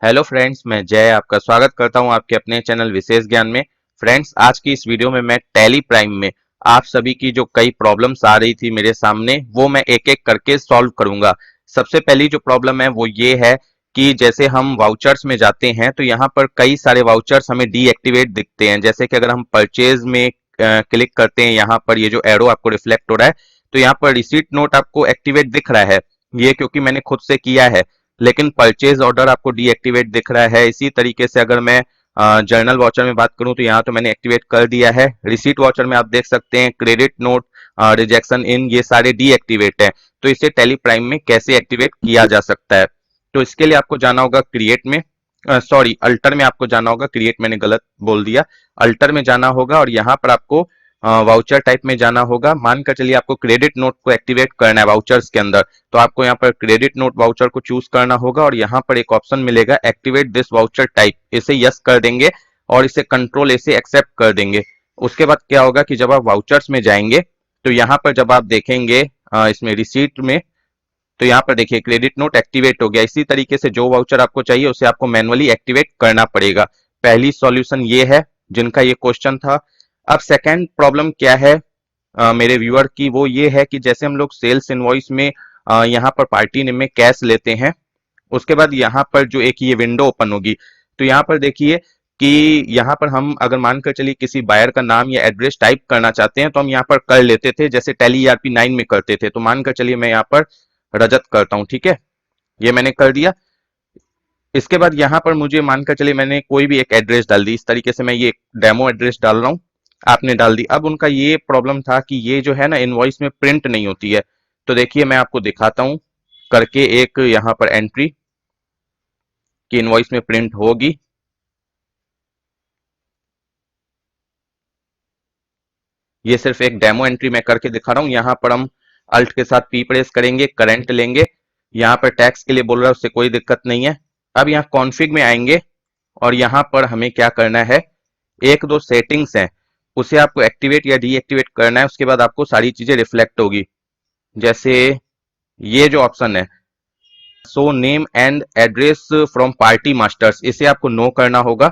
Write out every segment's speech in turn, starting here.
Hello friends, मैं जय आपका स्वागत करता हूं आपके अपने चैनल विशेष ज्ञान में। फ्रेंड्स, आज की इस वीडियो में मैं टैली प्राइम में आप सभी की जो कई प्रॉब्लम्स आ रही थी मेरे सामने वो मैं एक एक करके सॉल्व करूंगा। सबसे पहली जो प्रॉब्लम है वो ये है कि जैसे हम वाउचर्स में जाते हैं तो यहाँ पर कई सारे वाउचर्स हमें डीएक्टिवेट दिखते हैं। जैसे कि अगर हम परचेज में क्लिक करते हैं, यहाँ पर ये जो एरो आपको रिफ्लेक्ट हो रहा है तो यहाँ पर रिसीट नोट आपको एक्टिवेट दिख रहा है। ये क्योंकि मैंने खुद से किया है, लेकिन परचेज ऑर्डर आपको डीएक्टिवेट दिख रहा है। इसी तरीके से अगर मैं जर्नल वॉचर में बात करूं तो यहाँ तो मैंने एक्टिवेट कर दिया है। रिसीट वॉचर में आप देख सकते हैं क्रेडिट नोट, रिजेक्शन इन, ये सारे डीएक्टिवेट है। तो इसे टेली प्राइम में कैसे एक्टिवेट किया जा सकता है, तो इसके लिए आपको जाना होगा क्रिएट में, सॉरी अल्टर में आपको जाना होगा। क्रिएट मैंने गलत बोल दिया, अल्टर में जाना होगा और यहाँ पर आपको वाउचर टाइप में जाना होगा। मानकर चलिए आपको क्रेडिट नोट को एक्टिवेट करना है वाउचर्स के अंदर, तो आपको यहाँ पर क्रेडिट नोट वाउचर को चूज करना होगा और यहाँ पर एक ऑप्शन मिलेगा एक्टिवेट दिस वाउचर टाइप, इसे यस कर देंगे और इसे कंट्रोल इसे एक्सेप्ट कर देंगे। उसके बाद क्या होगा कि जब आप वाउचर्स में जाएंगे तो यहाँ पर जब आप देखेंगे इसमें रिसीट में, तो यहाँ पर देखिए क्रेडिट नोट एक्टिवेट हो गया। इसी तरीके से जो वाउचर आपको चाहिए उसे आपको मैनुअली एक्टिवेट करना पड़ेगा। पहली सॉल्यूशन ये है जिनका ये क्वेश्चन था। अब सेकेंड प्रॉब्लम क्या है मेरे व्यूअर की, वो ये है कि जैसे हम लोग सेल्स इनवॉइस में यहाँ पर पार्टी नेम में कैश लेते हैं, उसके बाद यहाँ पर जो एक ये विंडो ओपन होगी तो यहाँ पर देखिए कि यहाँ पर हम अगर मानकर चलिए किसी बायर का नाम या एड्रेस टाइप करना चाहते हैं तो हम यहाँ पर कर लेते थे, जैसे टैली ईआरपी 9 में करते थे। तो मानकर चलिए मैं यहाँ पर रजत करता हूँ, ठीक है, ये मैंने कर दिया। इसके बाद यहाँ पर मुझे मानकर चलिए मैंने कोई भी एक एड्रेस डाल दी, इस तरीके से मैं ये डेमो एड्रेस डाल रहा हूँ, आपने डाल दी। अब उनका ये प्रॉब्लम था कि ये जो है ना इनवॉइस में प्रिंट नहीं होती है। तो देखिए मैं आपको दिखाता हूँ करके एक यहाँ पर एंट्री कि इनवॉइस में प्रिंट होगी। ये सिर्फ एक डेमो एंट्री मैं करके दिखा रहा हूँ। यहाँ पर हम अल्ट के साथ पी प्रेस करेंगे, करंट लेंगे, यहाँ पर टैक्स के लिए बोल रहा है, उससे कोई दिक्कत नहीं है। अब यहाँ कॉन्फ़िग में आएंगे और यहाँ पर हमें क्या करना है, एक दो सेटिंग्स हैं उसे आपको एक्टिवेट या डीएक्टिवेट करना है। उसके बाद आपको सारी चीजें रिफ्लेक्ट होगी। जैसे ये जो ऑप्शन है so name and address from party masters, इसे आपको नो करना होगा।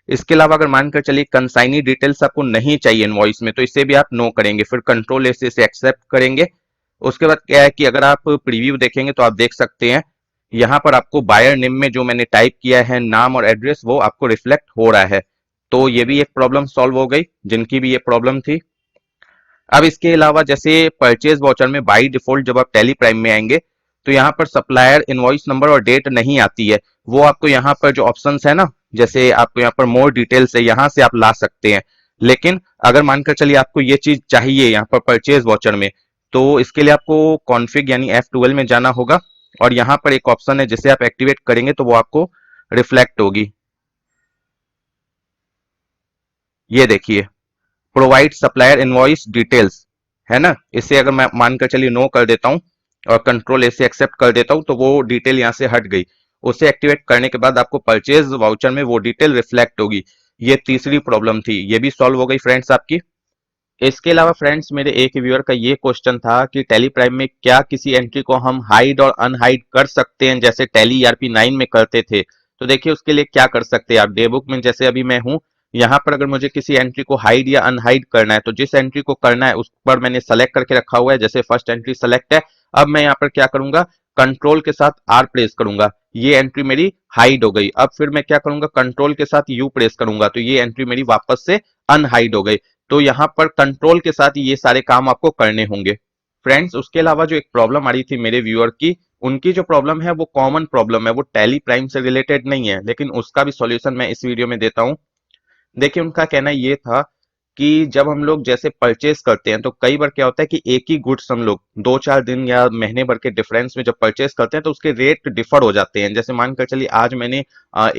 इसके अलावा अगर मानकर चलिए कंसाइनी डिटेल्स आपको नहीं चाहिए इनवॉइस में तो इसे भी आप नो करेंगे, फिर कंट्रोल से इसे एक्सेप्ट करेंगे। उसके बाद क्या है कि अगर आप प्रीव्यू देखेंगे तो आप देख सकते हैं यहाँ पर आपको बायर नेम में जो मैंने टाइप किया है नाम और एड्रेस वो आपको रिफ्लेक्ट हो रहा है। तो ये भी एक प्रॉब्लम सॉल्व हो गई जिनकी भी ये प्रॉब्लम थी। अब इसके अलावा जैसे परचेज वाउचर में बाई डिफॉल्ट जब आप टैली प्राइम में आएंगे तो यहाँ पर सप्लायर इनवॉइस नंबर और डेट नहीं आती है। वो आपको यहाँ पर जो ऑप्शंस है ना, जैसे आपको यहाँ पर मोर डिटेल्स है, यहाँ से आप ला सकते हैं। लेकिन अगर मानकर चलिए आपको ये चीज चाहिए यहाँ पर परचेज वाउचर में, तो इसके लिए आपको कॉन्फ़िग यानी F12 में जाना होगा और यहाँ पर एक ऑप्शन है जिसे आप एक्टिवेट करेंगे तो वो आपको रिफ्लेक्ट होगी। ये देखिए प्रोवाइड सप्लायर इनवॉइस डिटेल्स, है ना। इसे अगर मैं मानकर चलिए नो कर देता हूं और कंट्रोल ऐसे एक्सेप्ट कर देता हूं तो वो डिटेल यहां से हट गई। उसे एक्टिवेट करने के बाद आपको परचेज वाउचर में वो डिटेल रिफ्लेक्ट होगी। ये तीसरी प्रॉब्लम थी, ये भी सॉल्व हो गई फ्रेंड्स आपकी। इसके अलावा फ्रेंड्स मेरे एक व्यूअर का ये क्वेश्चन था कि टैली प्राइम में क्या किसी एंट्री को हम हाइड और अनहाइड कर सकते हैं जैसे टैली ईआरपी 9 में करते थे। तो देखिए उसके लिए क्या कर सकते हैं आप, डे बुक में जैसे अभी मैं हूं, यहाँ पर अगर मुझे किसी एंट्री को हाइड या अनहाइड करना है तो जिस एंट्री को करना है उस पर मैंने सेलेक्ट करके रखा हुआ है। जैसे फर्स्ट एंट्री सेलेक्ट है, अब मैं यहाँ पर क्या करूंगा, कंट्रोल के साथ आर प्रेस करूंगा, ये एंट्री मेरी हाइड हो गई। अब फिर मैं क्या करूंगा, कंट्रोल के साथ यू प्रेस करूंगा तो ये एंट्री मेरी वापस से अनहाइड हो गई। तो यहाँ पर कंट्रोल के साथ ये सारे काम आपको करने होंगे फ्रेंड्स। उसके अलावा जो एक प्रॉब्लम आ रही थी मेरे व्यूअर की, उनकी जो प्रॉब्लम है वो कॉमन प्रॉब्लम है, वो टैली प्राइम से रिलेटेड नहीं है, लेकिन उसका भी सॉल्यूशन मैं इस वीडियो में देता हूं। देखिए उनका कहना ये था कि जब हम लोग जैसे परचेस करते हैं तो कई बार क्या होता है कि एक ही गुड्स हम लोग 2-4 दिन या महीने भर के डिफरेंस में जब परचेस करते हैं तो उसके रेट डिफर हो जाते हैं। जैसे मानकर चलिए आज मैंने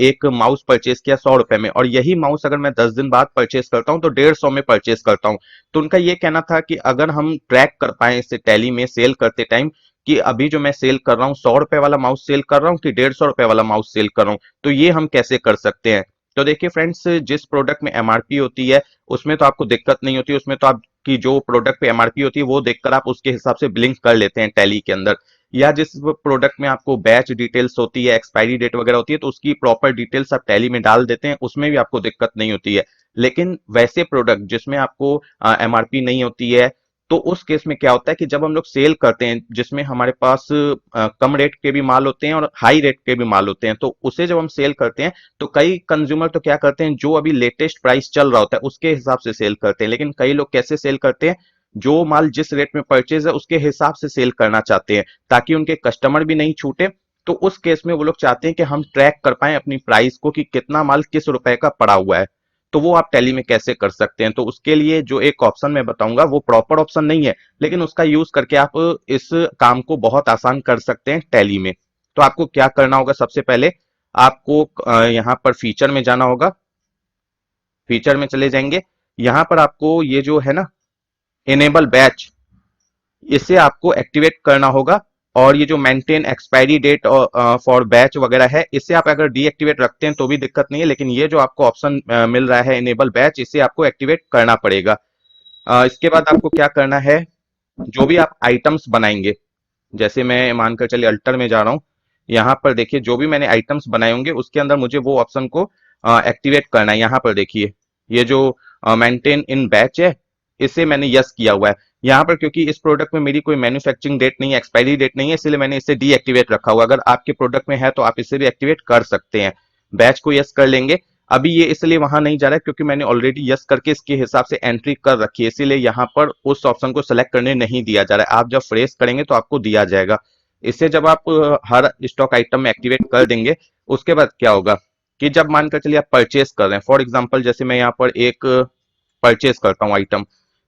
एक माउस परचेस किया 100 रुपए में और यही माउस अगर मैं 10 दिन बाद परचेस करता हूँ तो 150 में परचेस करता हूँ। तो उनका ये कहना था कि अगर हम ट्रैक कर पाए इसे टैली में सेल करते टाइम कि अभी जो मैं सेल कर रहा हूँ 100 रुपए वाला माउस सेल कर रहा हूँ कि 150 रुपए वाला माउस सेल कर रहा हूँ, तो ये हम कैसे कर सकते हैं। तो देखिए फ्रेंड्स, जिस प्रोडक्ट में एमआरपी होती है उसमें तो आपको दिक्कत नहीं होती, उसमें तो आपकी जो प्रोडक्ट पे एमआरपी होती है वो देखकर आप उसके हिसाब से बिलिंग कर लेते हैं टैली के अंदर। या जिस प्रोडक्ट में आपको बैच डिटेल्स होती है, एक्सपायरी डेट वगैरह होती है, तो उसकी प्रॉपर डिटेल्स आप टैली में डाल देते हैं, उसमें भी आपको दिक्कत नहीं होती है। लेकिन वैसे प्रोडक्ट जिसमें आपको एमआरपी नहीं होती है, तो उस केस में क्या होता है कि जब हम लोग सेल करते हैं जिसमें हमारे पास कम रेट के भी माल होते हैं और हाई रेट के भी माल होते हैं, तो उसे जब हम सेल करते हैं तो कई कंज्यूमर तो क्या करते हैं, जो अभी लेटेस्ट प्राइस चल रहा होता है उसके हिसाब से सेल करते हैं। लेकिन कई लोग कैसे सेल करते हैं, जो माल जिस रेट में परचेज है उसके हिसाब से सेल करना चाहते हैं, ताकि उनके कस्टमर भी नहीं छूटे। तो उस केस में वो लोग चाहते हैं कि हम ट्रैक कर पाए अपनी प्राइस को कि कितना माल किस रुपए का पड़ा हुआ है। तो वो आप टैली में कैसे कर सकते हैं, तो उसके लिए जो एक ऑप्शन मैं बताऊंगा वो प्रॉपर ऑप्शन नहीं है, लेकिन उसका यूज करके आप इस काम को बहुत आसान कर सकते हैं टैली में। तो आपको क्या करना होगा, सबसे पहले आपको यहाँ पर फीचर में जाना होगा। फीचर में चले जाएंगे, यहाँ पर आपको ये जो है ना इनेबल बैच, इसे आपको एक्टिवेट करना होगा। और ये जो maintain expiry date for batch वगैरह है, इसे आप अगर डीएक्टिवेट रखते हैं तो भी दिक्कत नहीं है, लेकिन ये जो आपको ऑप्शन मिल रहा है इनेबल बैच, इसे आपको एक्टिवेट करना पड़ेगा। इसके बाद आपको क्या करना है, जो भी आप आइटम्स बनाएंगे, जैसे मैं मानकर चलिए अल्टर में जा रहा हूं, यहां पर देखिए जो भी मैंने आइटम्स बनाए होंगे उसके अंदर मुझे वो ऑप्शन को एक्टिवेट करना है। यहां पर देखिए ये जो मेंटेन इन बैच है, इसे मैंने यस किया हुआ है। यहाँ पर क्योंकि इस प्रोडक्ट में मेरी कोई मैन्युफैक्चरिंग डेट नहीं है, एक्सपायरी डेट नहीं है, इसलिए मैंने इसे डीएक्टिवेट रखा हुआ। अगर आपके प्रोडक्ट में है तो आप इसे भी एक्टिवेट कर सकते हैं। बैच को यस कर लेंगे। अभी ये इसलिए वहां नहीं जा रहा है क्योंकि मैंने ऑलरेडी यस करके इसके हिसाब से एंट्री कर रखी है, इसीलिए यहाँ पर उस ऑप्शन को सेलेक्ट करने नहीं दिया जा रहा है। आप जब फ्रेश करेंगे तो आपको दिया जाएगा। इससे जब आप हर स्टॉक आइटम में एक्टिवेट कर देंगे, उसके बाद क्या होगा कि जब मानकर चलिए आप परचेस कर रहे हैं, फॉर एग्जाम्पल जैसे मैं यहाँ पर एक परचेस करता हूँ आइटम,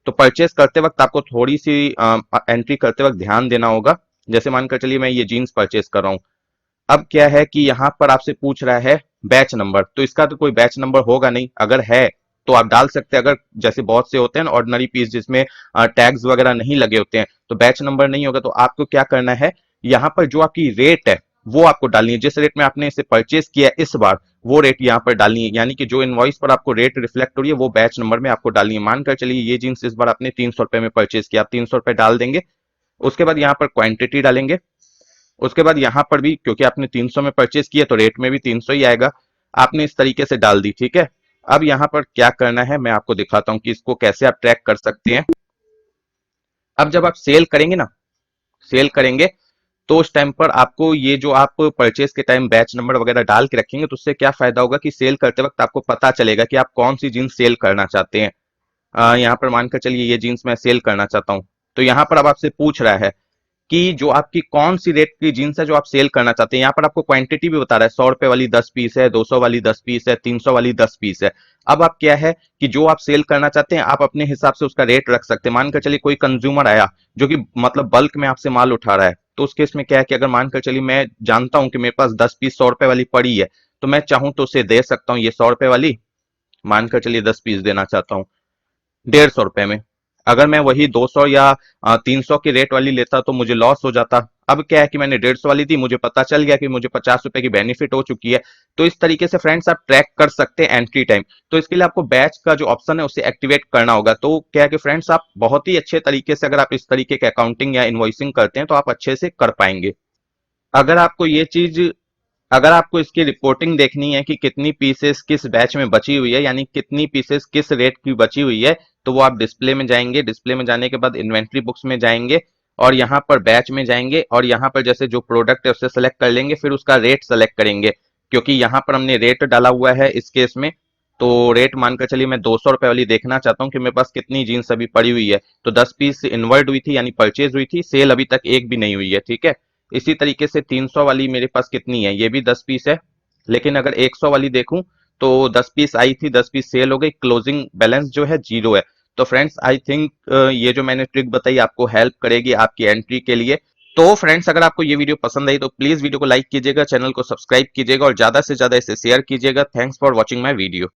तो परचेस करते वक्त आपको थोड़ी सी एंट्री करते वक्त ध्यान देना होगा। जैसे मानकर चलिए मैं ये जीन्स परचेस कर रहा हूँ। अब क्या है कि यहाँ पर आपसे पूछ रहा है बैच नंबर, तो इसका तो कोई बैच नंबर होगा नहीं। अगर है तो आप डाल सकते हैं, अगर जैसे बहुत से होते हैं ऑर्डिनरी पीस जिसमें टैग्स वगैरह नहीं लगे होते हैं, तो बैच नंबर नहीं होगा। तो आपको क्या करना है, यहाँ पर जो आपकी रेट है वो आपको डालनी है, जिस रेट में आपने इसे परचेस किया इस बार, वो रेट यहाँ पर डालनी है। यानी कि जो इनवॉइस पर आपको रेट रिफ्लेक्ट हो रही है वो बैच नंबर में आपको डालनी है। मानकर चलिए ये जीन्स इस बार आपने 300 रुपए में परचेस किया, आप 300 रुपए डाल देंगे। उसके बाद यहाँ पर क्वांटिटी डालेंगे। उसके बाद यहां पर भी क्योंकि आपने 300 में परचेस किया तो रेट में भी 300 ही आएगा। आपने इस तरीके से डाल दी, ठीक है। अब यहां पर क्या करना है मैं आपको दिखाता हूं कि इसको कैसे आप ट्रैक कर सकते हैं। अब जब आप सेल करेंगे ना, सेल करेंगे तो उस टाइम पर आपको ये जो आप परचेस के टाइम बैच नंबर वगैरह डाल के रखेंगे, तो उससे क्या फायदा होगा कि सेल करते वक्त आपको पता चलेगा कि आप कौन सी जीन्स सेल करना चाहते हैं। यहाँ पर मानकर चलिए ये जीन्स मैं सेल करना चाहता हूं, तो यहाँ पर अब आपसे पूछ रहा है कि जो आपकी कौन सी रेट की जीन्स है जो आप सेल करना चाहते हैं। यहाँ पर आपको क्वांटिटी भी बता रहा है, 100 रुपए वाली 10 पीस है, 200 वाली 10 पीस है, 300 वाली 10 पीस है। अब आप क्या है कि जो आप सेल करना चाहते हैं आप अपने हिसाब से उसका रेट रख सकते हैं। मानकर चलिए कोई कंज्यूमर आया जो कि मतलब बल्क में आपसे माल उठा रहा है, तो उस केस में क्या है कि अगर मानकर चलिए मैं जानता हूं कि मेरे पास 10 पीस 100 रुपए वाली पड़ी है, तो मैं चाहूं तो उसे दे सकता हूँ ये 100 रुपए वाली। मानकर चलिए 10 पीस देना चाहता हूँ 150 रुपए में। अगर मैं वही 200 या 300 की रेट वाली लेता तो मुझे लॉस हो जाता। अब क्या है कि मैंने 150 वाली दी, मुझे पता चल गया कि मुझे 50 रुपए की बेनिफिट हो चुकी है। तो इस तरीके से फ्रेंड्स आप ट्रैक कर सकते हैं एंट्री टाइम। तो इसके लिए आपको बैच का जो ऑप्शन है उसे एक्टिवेट करना होगा। तो क्या है कि फ्रेंड्स आप बहुत ही अच्छे तरीके से अगर आप इस तरीके के अकाउंटिंग या इन्वॉइसिंग करते हैं तो आप अच्छे से कर पाएंगे। अगर आपको ये चीज अगर आपको इसकी रिपोर्टिंग देखनी है कि कितनी पीसेस किस बैच में बची हुई है, यानी कितनी पीसेस किस रेट की बची हुई है, तो वो आप डिस्प्ले में जाएंगे। डिस्प्ले में जाने के बाद इन्वेंट्री बुक्स में जाएंगे और यहाँ पर बैच में जाएंगे और यहाँ पर जैसे जो प्रोडक्ट है उसे सेलेक्ट कर लेंगे, फिर उसका रेट सेलेक्ट करेंगे। क्योंकि यहाँ पर हमने रेट डाला हुआ है इस केस में, तो रेट मानकर चलिए मैं 200 रुपए वाली देखना चाहता हूँ कि मेरे पास कितनी जीन्स अभी पड़ी हुई है। तो 10 पीस इन्वर्ट हुई थी यानी परचेज हुई थी, सेल अभी तक एक भी नहीं हुई है, ठीक है। इसी तरीके से 300 वाली मेरे पास कितनी है, ये भी 10 पीस है। लेकिन अगर 100 वाली देखूं तो 10 पीस आई थी, 10 पीस सेल हो गई, क्लोजिंग बैलेंस जो है 0 है। तो फ्रेंड्स आई थिंक ये जो मैंने ट्रिक बताई आपको हेल्प करेगी आपकी एंट्री के लिए। तो फ्रेंड्स अगर आपको ये वीडियो पसंद आई तो प्लीज वीडियो को लाइक कीजिएगा, चैनल को सब्सक्राइब कीजिएगा और ज्यादा से ज्यादा इसे शेयर कीजिएगा। Thanks for watching my video.